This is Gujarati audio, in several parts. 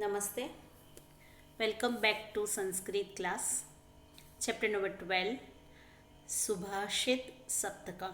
Namaste. Welcome back to Sanskrit class. Chapter number 12 Subhashit Saptakam.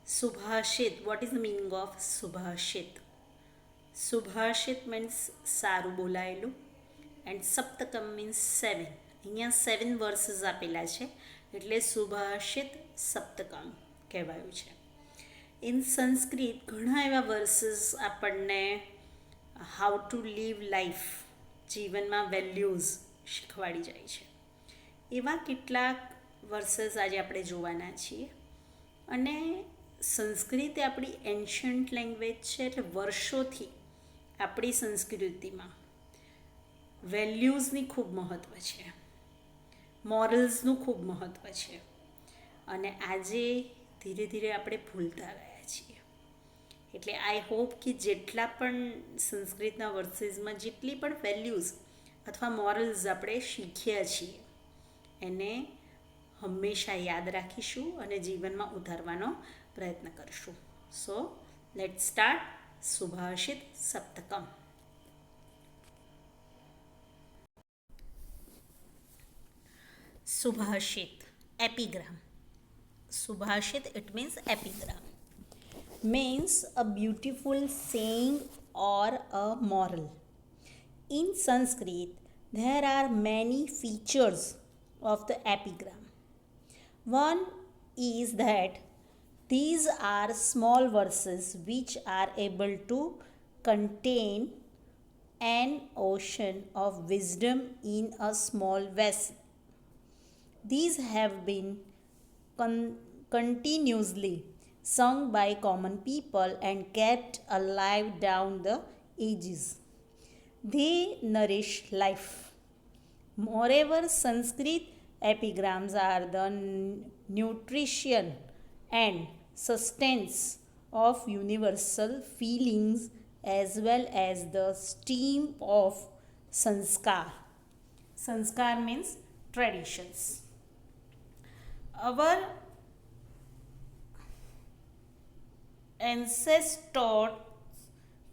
Subhashit. What is the meaning of Subhashit? Subhashit means સારું બોલાયેલું એન્ડ સપ્તકમ મીન્સ સેવન. અહીંયા 7 વર્સીસ આપેલા છે એટલે સુભાષિત સપ્તકમ કહેવાયું છે. ઇન સંસ્કૃત ઘણા એવા વર્સીસ આપણને હાઉ ટુ લીવ લાઈફ, જીવનમાં વેલ્યુઝ શીખવાડી જાય છે. એવા કેટલાક વર્સેસ આજે આપણે જોવાના છીએ. અને સંસ્કૃત એ આપણી એન્શન્ટ લેંગ્વેજ છે, એટલે વર્ષોથી આપણી સંસ્કૃતિમાં વેલ્યુઝની ખૂબ મહત્ત્વ છે, મોરલ્સનું ખૂબ મહત્ત્વ છે. અને આજે ધીરે ધીરે આપણે ભૂલતા ગયા છીએ. એટલે આઈ હોપ કે જેટલા પણ સંસ્કૃતના વર્સીસમાં જેટલી પણ વેલ્યુઝ અથવા મોરલ્સ આપણે શીખ્યા છીએ એને હંમેશા યાદ રાખીશું અને જીવનમાં ઉતારવાનો પ્રયત્ન કરીશું. So let start Subhashit Saptakam. Subhashit epigram. Subhashit it means epigram, means a beautiful saying or a moral. In Sanskrit, there are many features of the epigram. One is that these are small verses which are able to contain an ocean of wisdom in a small vessel. These have been continuously sung by common people and kept alive down the ages. They nourish life. Moreover, Sanskrit epigrams are the nutrition and sustenance of universal feelings as well as the stream of sanskar. Sanskar means traditions. Our ancestors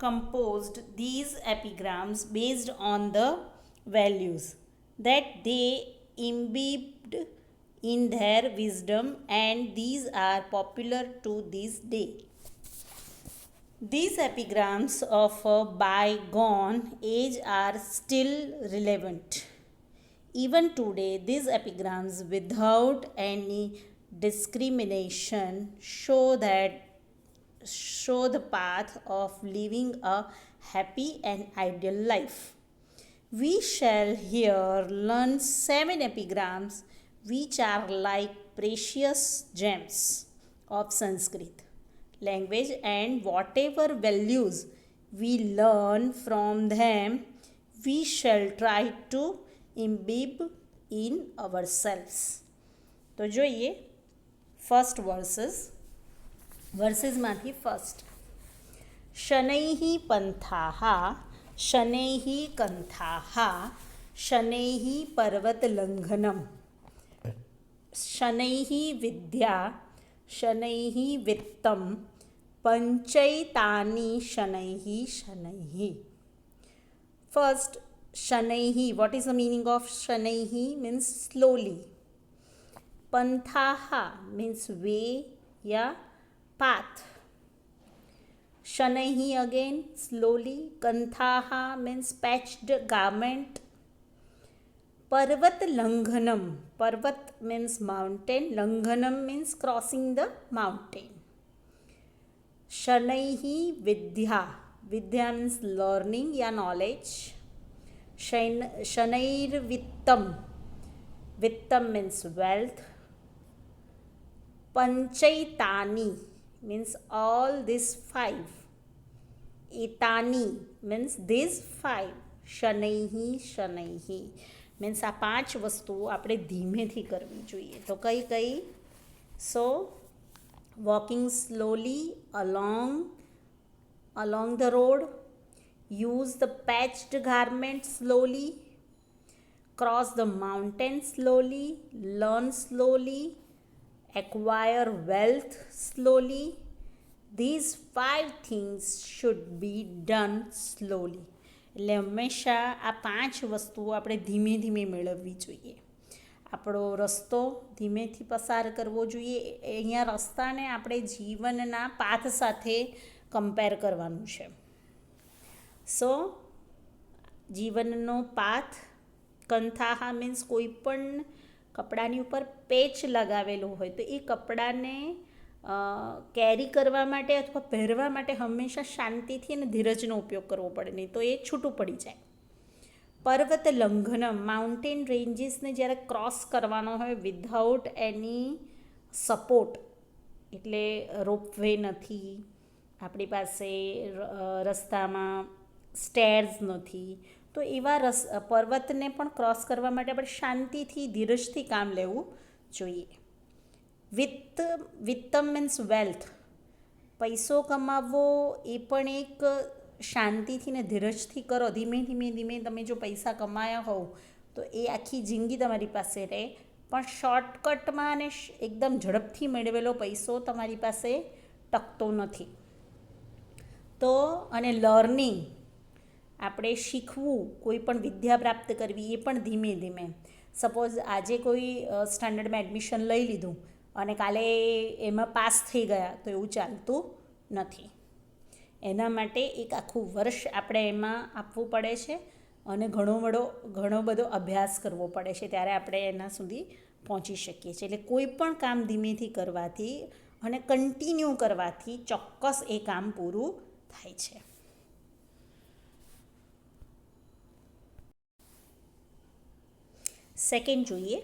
composed these epigrams based on the values that they imbibed in their wisdom, and these are popular to this day. These epigrams of a bygone age are still relevant. Even today, these epigrams, without any discrimination, show the path of living a happy and ideal life. We shall here learn 7 epigrams which are like precious gems of Sanskrit language, and whatever values we learn from them, we shall try to imbibe in ourselves. તો જોઈએ ફર્સ્ટ વર્સિસમાંથી ફર્સ્ટ. શનૈઃ પંથાઃ શનૈઃ કંથાઃ શનૈઃ પર્વતલંઘનમ શનૈઃ વિદ્યા શનૈઃ વિત્તમ પંચૈતાનિ શનૈઃ શનૈઃ. ફર્સ્ટ શનૈઃ. What is the meaning of શનૈઃ? Means slowly. Panthaha means way ya path. Shanaihi again slowly. Kanthaha means patched garment. Parvat Langhanam. Parvat means mountain. Langhanam means crossing the mountain. Shanaihi Vidya. Vidya means learning ya knowledge. Shanair Vittam. Vittam means wealth. Panchaitani means all these 5. Etani means these 5. શનૈઃ શનૈઃ means આ 5 વસ્તુઓ આપણે ધીમેથી કરવી જોઈએ. તો કઈ કઈ? So walking slowly along the road, use the patched garment slowly, cross the mountain slowly, learn slowly, acquire wealth slowly. These 5 things should be done slowly. એટલે હંમેશા આ 5 વસ્તુઓ આપણે ધીમે ધીમે મેળવવી જોઈએ. આપણો રસ્તો ધીમેથી પસાર કરવો જોઈએ. અહીંયા રસ્તાને આપણે જીવનના પાથ સાથે કમ્પેર કરવાનું છે. સો જીવનનો પાથ, કંથાહા મીન્સ કોઈ પણ કપડાની ઉપર પેચ લગાવેલો હોય તો એ કપડાને કેરી કરવા માટે અથવા પહેરવા માટે હંમેશા શાંતિથી અને ધીરજનો ઉપયોગ કરવો પડે, નહીં તો એ છૂટું પડી જાય. પર્વત લંઘનમ, માઉન્ટેન રેન્જીસને જ્યારે ક્રોસ કરવાનો હોય વિધાઉટ એની સપોર્ટ, એટલે રોપવે નથી, આપણી પાસે રસ્તામાં સ્ટેર્સ નથી, તો એવા પર્વતને પણ ક્રોસ કરવા માટે આપણે શાંતિથી ધીરજથી કામ લેવું જોઈએ. વિત્તમ મીન્સ વેલ્થ, પૈસો કમાવવો એ પણ એક શાંતિથી ને ધીરજથી કરો. ધીમે ધીમે ધીમે તમે જો પૈસા કમાયા હોવ તો એ આખી જિંદગી તમારી પાસે રહે, પણ શોર્ટકટમાં અને એકદમ ઝડપથી મેળવેલો પૈસો તમારી પાસે ટકતો નથી. તો અને લર્નિંગ, આપણે શીખવું, કોઈ પણ વિદ્યા પ્રાપ્ત કરવી એ પણ ધીમે ધીમે. સપોઝ આજે કોઈ સ્ટાન્ડર્ડમાં એડમિશન લઈ લીધું અને કાલે એમાં પાસ થઈ ગયા તો એવું ચાલતું નથી. એના માટે એક આખું વર્ષ આપણે એમાં આપવું પડે છે અને ઘણો બધો અભ્યાસ કરવો પડે છે, ત્યારે આપણે એના સુધી પહોંચી શકીએ છીએ. એટલે કોઈ પણ કામ ધીમેથી કરવાથી અને કન્ટિન્યુ કરવાથી ચોક્કસ એ કામ પૂરું થાય છે. સેકન્ડ જોઈએ,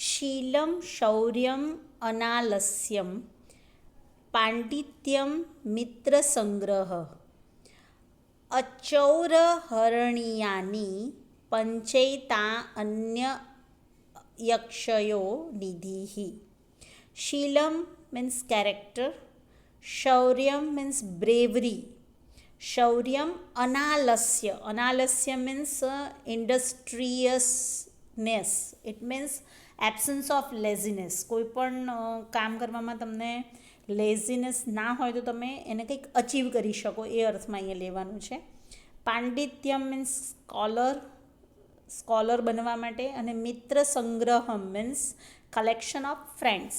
શીલમ શૌર્યમ અનાલસ્યમ પાંડિત્યમ મિત્ર સંગ્રહ અચૌરહરણિયાની પંચૈતા અન્ય યક્ષયો નિધિ. શીલમ મીન્સ કેરેક્ટર, શૌર્યમ મીન્સ બ્રેવરી, શૌર્યમ અનાલસ્ય means industriousness, it means absence of laziness. કોઈ પણ કામ કરવામાં તમને લેઝીનેસ ના હોય તો તમે એને કંઈક અચીવ કરી શકો, એ અર્થમાં અહીંયા લેવાનું છે. પાંડિત્યમ મીન્સ સ્કોલર બનવા માટે, અને મિત્ર સંગ્રહમ મીન્સ કલેક્શન ઓફ ફ્રેન્ડ્સ.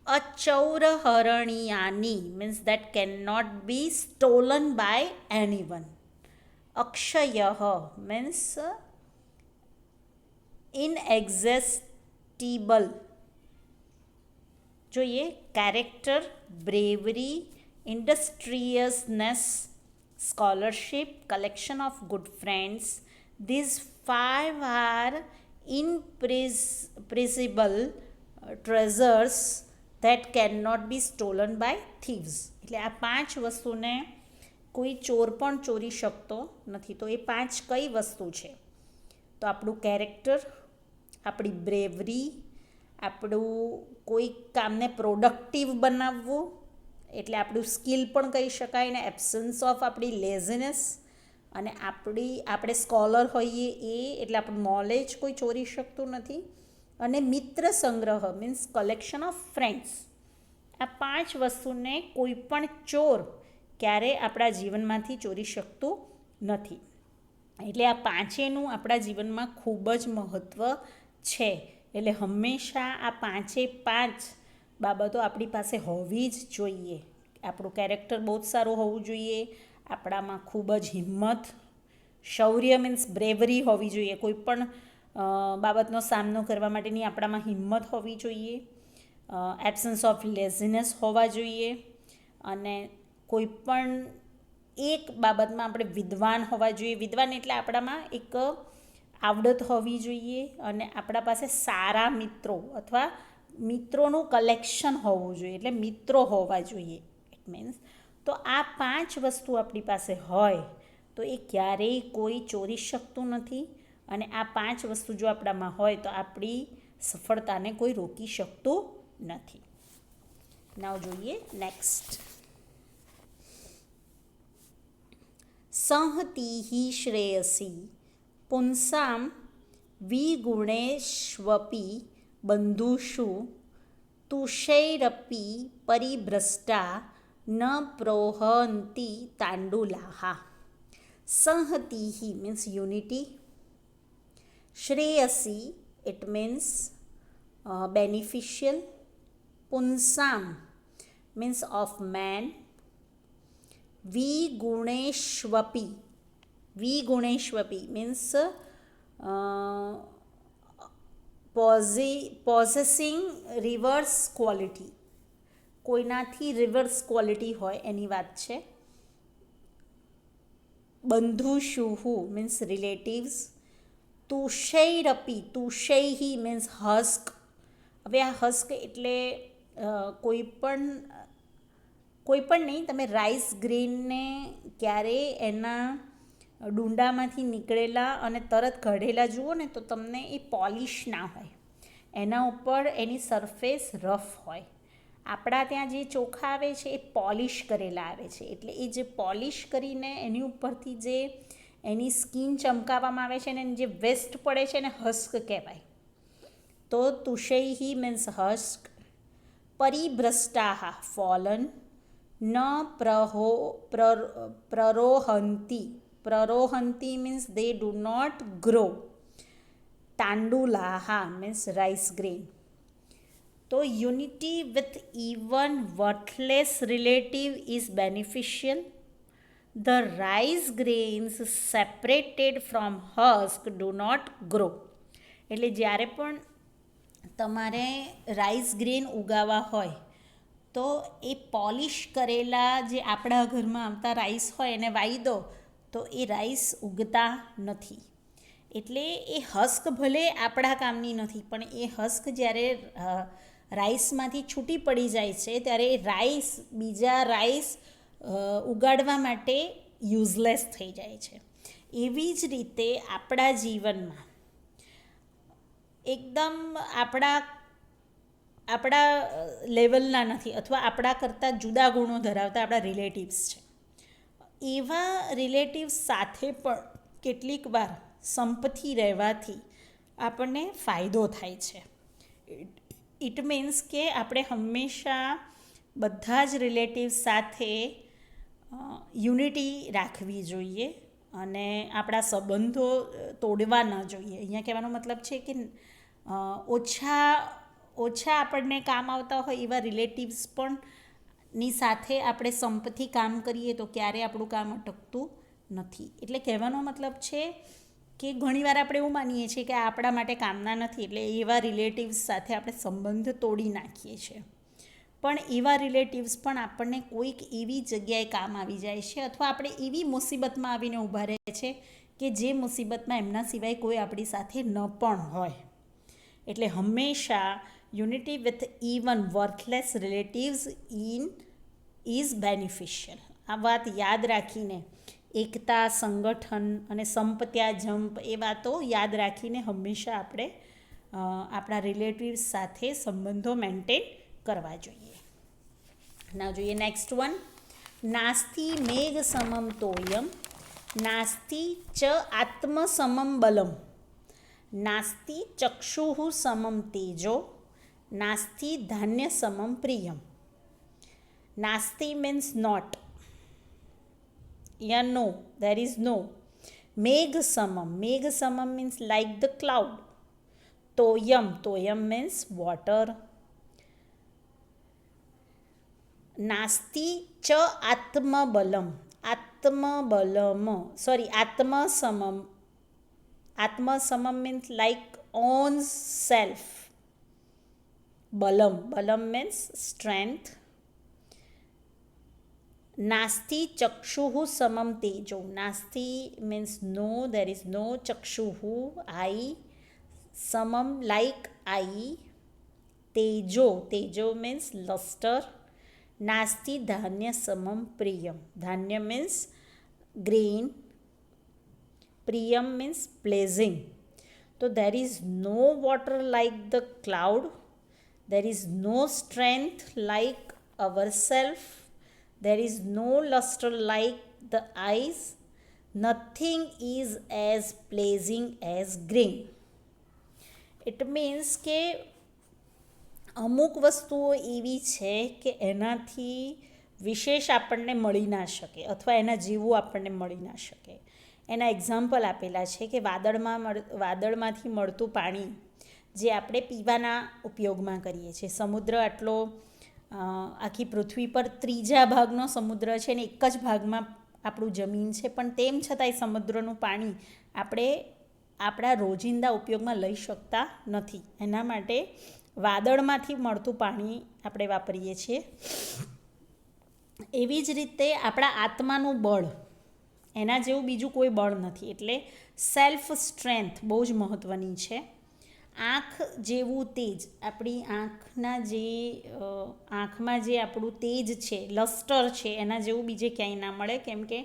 અચૌરહરણિયાની means that can not be stolen by anyone. અક્ષયઃ મીન્સ ઇનએક્ઝેસ્ટિબલ. જોઈએ, character, bravery, industriousness, scholarship, collection of good friends. These 5 are imperishable treasures that can not be stolen by thieves. એટલે આ 5 વસ્તુને કોઈ ચોર પણ ચોરી શકતો નથી. તો એ 5 કઈ વસ્તુ છે? તો આપણું કેરેક્ટર, આપણી બ્રેવરી, આપણું કોઈ કામને પ્રોડક્ટિવ બનાવવું, એટલે આપણું સ્કિલ પણ કહી શકાય, ને એબ્સન્સ ઓફ આપણી લેઝીનેસ, અને આપણે સ્કોલર હોઈએ એ, એટલે આપણું નોલેજ કોઈ ચોરી શકતું નથી, અને મિત્ર સંગ્રહ મીન્સ કલેક્શન ઓફ ફ્રેન્ડ્સ. આ 5 વસ્તુને કોઈ પણ ચોર ક્યારે આપણા જીવનમાંથી ચોરી શકતું નથી. એટલે આ 5એનું આપણા જીવનમાં ખૂબ જ મહત્ત્વ છે. એટલે હંમેશા આ 5 બાબતો આપણી પાસે હોવી જ જોઈએ. આપણું કેરેક્ટર બહુ જ સારું હોવું જોઈએ, આપણામાં ખૂબ જ હિંમત, શૌર્ય મીન્સ બ્રેવરી હોવી જોઈએ, કોઈ પણ બાબતનો સામનો કરવા માટેની આપણામાં હિંમત હોવી જોઈએ, એબ્સન્સ ઓફ લેઝીનેસ હોવા જોઈએ, અને કોઈ પણ એક બાબતમાં આપણે વિદ્વાન હોવા જોઈએ. વિદ્વાન એટલે આપણામાં એક આવડત હોવી જોઈએ, અને આપણા પાસે સારા મિત્રો અથવા મિત્રોનું કલેક્શન હોવું જોઈએ, એટલે મિત્રો હોવા જોઈએ. ઇટ મીન્સ તો આ 5 વસ્તુ આપણી પાસે હોય તો એ ક્યારેય કોઈ ચોરી શકતું નથી, અને આ 5 વસ્તુ જો આપણામાં હોય તો આપણી સફળતાને કોઈ રોકી શકતું નથી. નાવ જોઈએ નેક્સ્ટ. સંહતિઃ શ્રેયસી પુંસામ વિગુણેષ્વપી બંધુષુ તુષૈરપી પરિભ્રષ્ટા ન પ્રોહંતિ તાંડુલાહા. સંહતિહિ means unity. Shreyasi, it means beneficial. Punsam means of man. Viguneshwapi, Viguneshwapi means possessing reverse quality. કોઈનાથી રિવર્સ ક્વોલિટી હોય એની વાત છે. બંધુષુહુ મીન્સ રિલેટિવ્સ. તુષૈરપી, તુષૈહી મીન્સ હસ્ક. હવે આ હસ્ક એટલે કોઈ પણ નહીં, તમે રાઈસ ગ્રેનને ક્યારેય એના ડુંડામાંથી નીકળેલા અને તરત ઘડેલા જુઓ ને તો તમને એ પોલિશ ના હોય, એના ઉપર એની સરફેસ રફ હોય. આપણા ત્યાં જે ચોખા આવે છે એ પોલિશ કરેલા આવે છે, એટલે એ જે પોલિશ કરીને એની ઉપરથી જે એની સ્કિન ચમકાવવામાં આવે છે ને જે વેસ્ટ પડે છે ને હસ્ક કહેવાય. તો તુષૈહી મીન્સ હસ્ક. પરિભ્રષ્ટાહ ફોલન. ન પ્રરોહંતી, પ્રરોહંતી means they do not grow. તાંડુલાહા means rice grain. તો unity with even worthless relative is beneficial. The rice grains separated from husk do not grow. એટલે જ્યારે પણ તમારે રાઈસ ગ્રેન ઉગાવવા હોય તો એ પોલિશ કરેલા જે આપણા ઘરમાં આવતા રાઈસ હોય એને વાવી દો તો એ રાઈસ ઉગતા નથી. એટલે એ હસ્ક ભલે આપણા કામની નથી, પણ એ હસ્ક જ્યારે રાઈસમાંથી છૂટી પડી જાય છે ત્યારે એ રાઈસ બીજા રાઈસ ઉગાડવા માટે યુઝલેસ થઈ જાય છે. એવી જ રીતે આપણા જીવનમાં એકદમ આપણા લેવલના નથી અથવા આપણા કરતાં જુદા ગુણો ધરાવતા આપણા રિલેટિવ્સ છે. એવા રિલેટિવ્સ સાથે પણ કેટલીક વાર સંપથી રહેવાથી આપણને ફાયદો થાય છે. ઇટ મીન્સ કે આપણે હંમેશા બધા જ રિલેટિવ્સ સાથે યુનિટી રાખવી જોઈએ અને આપણા સંબંધો તોડવા ન જોઈએ. અહીંયા કહેવાનો મતલબ છે કે ઓછા આપણને કામ આવતા હોય એવા રિલેટિવ્સ પણ ની સાથે આપણે સંપથી કામ કરીએ તો ક્યારેય આપણું કામ અટકતું નથી. એટલે કહેવાનો મતલબ છે કે ઘણીવાર આપણે એવું માનીએ છીએ કે આપણા માટે કામના નથી, એટલે એવા રિલેટિવ્સ સાથે આપણે સંબંધ તોડી નાખીએ છીએ. પણ એવા રિલેટિવ્સ પણ આપણને કોઈક એવી જગ્યાએ કામ આવી જાય છે અથવા આપણે એવી મુસીબતમાં આવીને ઊભા રહે છે કે જે મુસીબતમાં એમના સિવાય કોઈ આપણી સાથે ન પણ હોય. એટલે હંમેશા unity with even વર્થલેસ relatives is beneficial. આ વાત યાદ રાખીને એકતા, સંગઠન અને સંપત્યા જંપ એ વાતો યાદ રાખીને હંમેશા આપણે આપણા રિલેટિવ્સ સાથે સંબંધો મેન્ટેન કરવા જોઈએ. ના જોઈએ નેક્સ્ટ વન. નાસ્તિ મેઘ સમમ તોયમ, નાસ્તિ ચ આત્મ સમમ બલમ, નાસ્તિ ચક્ષુઃ સમમ તેજો, નાસ્તિ ધાન્ય સમમ Priyam. નાસ્તિ means not. Yeah, no, there is no. Megh samam means like the cloud. Toyam means water. Nasti cha atma balam, atma samam means like own self. Balam means strength. Nasti chakshuhu samam tejo. Nasti means no, there is no. Chakshuhu, eye. Samam like eye. Tejo means luster. Nasti dhanya samam priyam. Dhanya means grain. Priyam means pleasing. So there is no water like the cloud. There is no strength like ourself. There is no luster like the eyes. Nothing is as pleasing as grain. It means કે અમુક વસ્તુઓ એવી છે કે એનાથી વિશેષ આપણને મળી ના શકે અથવા એના જેવું આપણને મળી ના શકે. એના એક્ઝામ્પલ આપેલા છે કે વાદળમાંથી મળતું પાણી જે આપણે પીવાના ઉપયોગમાં કરીએ છીએ. સમુદ્ર આટલો આખી પૃથ્વી પર 3 ભાગનો સમુદ્ર છે ને એક જ ભાગમાં આપણું જમીન છે, પણ તેમ છતાંય સમુદ્રનું પાણી આપણે આપણા રોજિંદા ઉપયોગમાં લઈ શકતા નથી. એના માટે વાદળમાંથી મળતું પાણી આપણે વાપરીએ છીએ. એવી જ રીતે આપણા આત્માનું બળ, એના જેવું બીજું કોઈ બળ નથી. એટલે સેલ્ફ સ્ટ્રેન્થ બહુ જ મહત્ત્વની છે. આંખ જેવું તેજ, આપણી આંખમાં જે આપણું તેજ છે, લસ્ટર છે, એના જેવું બીજે ક્યાંય ના મળે. કેમ કે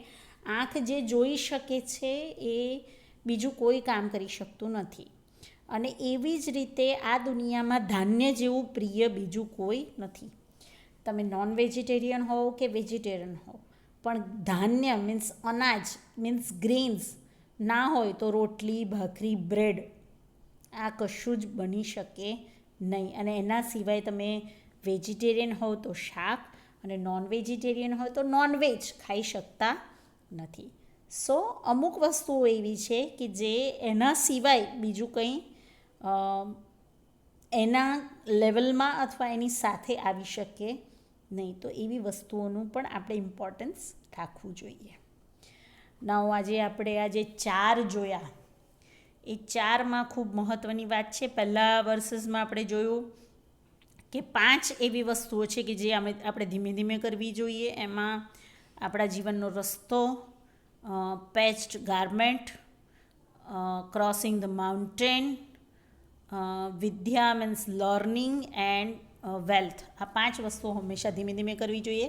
આંખ જે જોઈ શકે છે એ બીજું કોઈ કામ કરી શકતું નથી. અને એવી જ રીતે આ દુનિયામાં ધાન્ય જેવું પ્રિય બીજું કોઈ નથી. તમે નોન વેજીટેરિયન હોવ કે વેજીટેરિયન હોવ, પણ ધાન્ય મીન્સ અનાજ મીન્સ ગ્રેન્સ ના હોય તો રોટલી, ભાખરી, બ્રેડ આ કશું જ બની શકે નહીં. અને એના સિવાય તમે વેજીટેરિયન હોવ તો શાક, અને નોન વેજીટેરિયન હોય તો નોનવેજ ખાઈ શકતા નથી. સો અમુક વસ્તુઓ એવી છે કે જે એના સિવાય બીજું કંઈ એના લેવલમાં અથવા એની સાથે આવી શકે નહીં. તો એવી વસ્તુઓનું પણ આપણે ઇમ્પોર્ટન્સ રાખવું જોઈએ. નાવ આજે આપણે આ જે 4 જોયા એ 4માં ખૂબ મહત્ત્વની વાત છે. પહેલાં વર્સેસમાં આપણે જોયું કે 5 એવી વસ્તુઓ છે કે જે આપણે ધીમે ધીમે કરવી જોઈએ. એમાં આપણા જીવનનો રસ્તો, patched garment, crossing the mountain, વિદ્યા મીન્સ લર્નિંગ એન્ડ વેલ્થ. આ 5 વસ્તુઓ હંમેશા ધીમે ધીમે કરવી જોઈએ.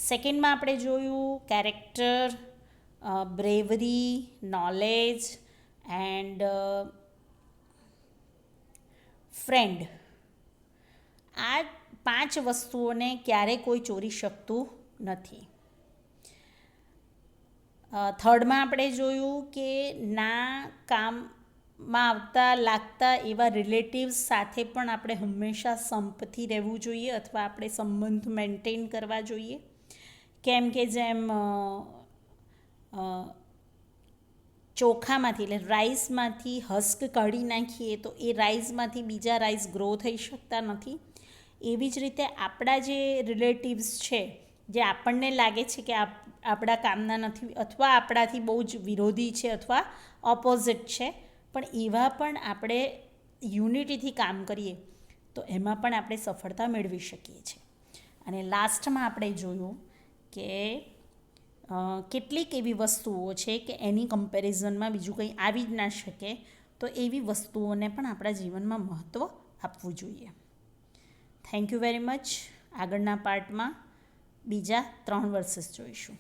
સેકન્ડમાં આપણે જોયું character, bravery, knowledge and friend. આ 5 વસ્તુઓને ક્યારેય કોઈ ચોરી શકતું નથી. થર્ડમાં આપણે જોયું કે ના કામમાં લાગતા એવા રિલેટિવ્સ સાથે પણ આપણે હંમેશા સંપથી રહેવું જોઈએ અથવા આપણે સંબંધ મેન્ટેન કરવા જોઈએ. કેમ કે જેમ ચોખામાંથી એટલે રાઈસમાંથી હસ્ક કાઢી નાખીએ તો એ રાઈસમાંથી બીજા રાઈસ ગ્રો થઈ શકતા નથી. એવી જ રીતે આપણા જે રિલેટિવ્સ છે, જે આપણને લાગે છે કે આપણા કામના નથી અથવા આપણાથી બહુ જ વિરોધી છે અથવા ઓપોઝિટ છે, પણ એવા પણ આપણે યુનિટીથી કામ કરીએ તો એમાં પણ આપણે સફળતા મેળવી શકીએ છીએ. અને લાસ્ટમાં આપણે જોયું કે કેટલીક એવી વસ્તુઓ છે કે એની કમ્પેરિઝનમાં બીજું કંઈ આવી જ ના શકે. તો એવી વસ્તુઓને પણ આપણા જીવનમાં મહત્ત્વ આપવું જોઈએ. Thank you very much. આગળના પાર્ટમાં બીજા 3 વર્સીસ જોઈશું.